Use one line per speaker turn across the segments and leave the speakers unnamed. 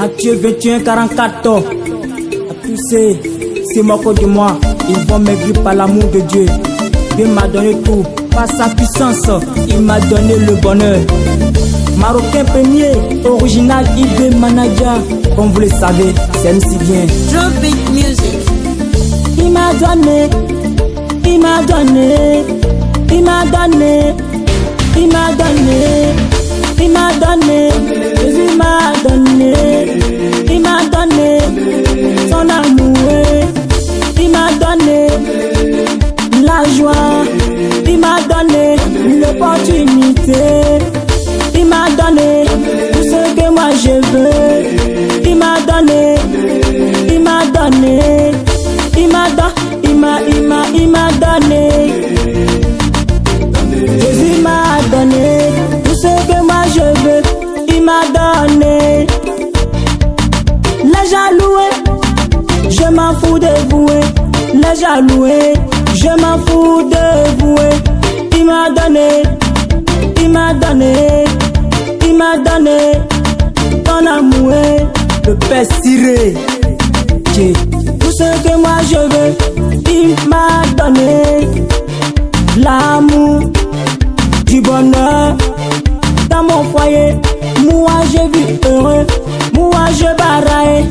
Matthieu 21, 44. À tous ces moqueurs de moi, ils vont maigrir par l'amour de Dieu. Dieu m'a donné tout, par sa puissance, il m'a donné le bonheur. Marocain premier, original IB Manager, comme vous le savez, c'est MC bien.
Drop music.
Il m'a donné, il m'a donné, il m'a donné, il m'a donné, il m'a donné, Jésus m'a donné, il m'a donné son amour, il m'a donné la joie, il m'a donné l'opportunité, il m'a donné tout ce que moi je veux, il m'a donné, il m'a donné, il m'a donné, Jésus m'a donné tout ce que moi je veux, il m'a donné. Les jaloux, je m'en fous de vous, les jaloux, je m'en fous de vous, il m'a donné, il m'a donné, il m'a donné ton amour, le Père Ciré. Tout ce que moi je veux, il m'a donné l'amour, du bonheur dans mon foyer. Moi j'ai vu heureux, moi je baraille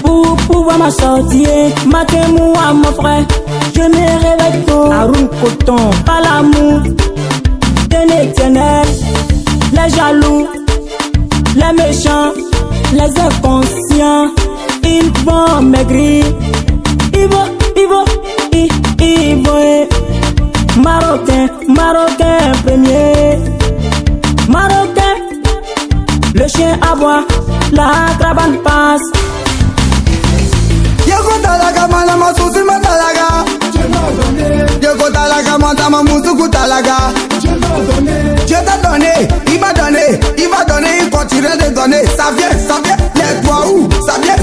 pour pouvoir m'en sortir. Matin moi mon frère, je me réveille tôt. Aroun Coton, par l'amour de l'Éternel. Les jaloux, les méchants, les inconscients, ils vont maigrir. Ils vont. Marocain premier. Marocain, le chien aboie, la caravane passe.
Yego talaga mana masusi matalaga. Yego talaga manda mamusuku talaga. Dieu t'a donné, il m'a donné, il va donner, il continue de donner. Ça vient, les toi où? Ça vient,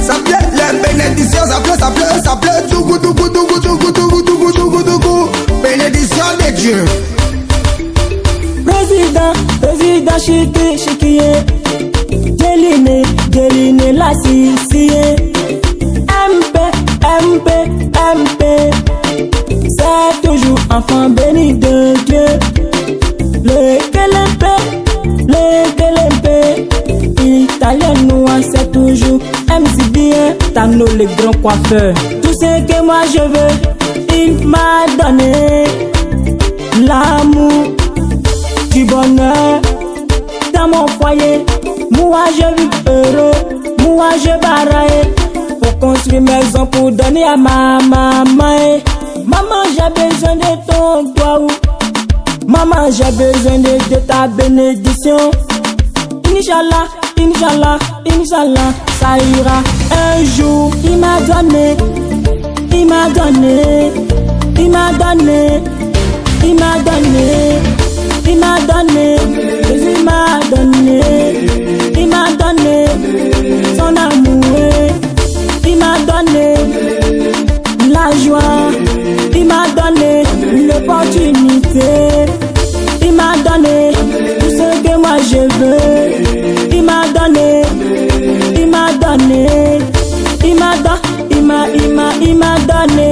les bénédictions, ça pleut, tougou, bénédiction de Dieu.
Président chiquié, Déliné, la Sicié. MP, c'est toujours enfant béni de Dieu. Le Kelempe, italien noir, c'est toujours MC bien. Tano le grand coiffeur. Tout ce que moi je veux, il m'a donné l'amour, du bonheur dans mon foyer. Moi je vis heureux, moi je baraille pour construire maison, pour donner à ma maman. Maman, j'ai besoin de ton doigt. Maman, j'ai besoin de ta bénédiction. Inch'Allah, ça ira un jour. Il m'a donné, il m'a donné, il m'a donné, il m'a donné, il m'a donné, Jésus m'a donné, il m'a donné son amour, il m'a donné la joie, il m'a donné l'opportunité, il m'a donné tout ce que moi je veux, il m'a donné, il m'a donné, il m'a donné.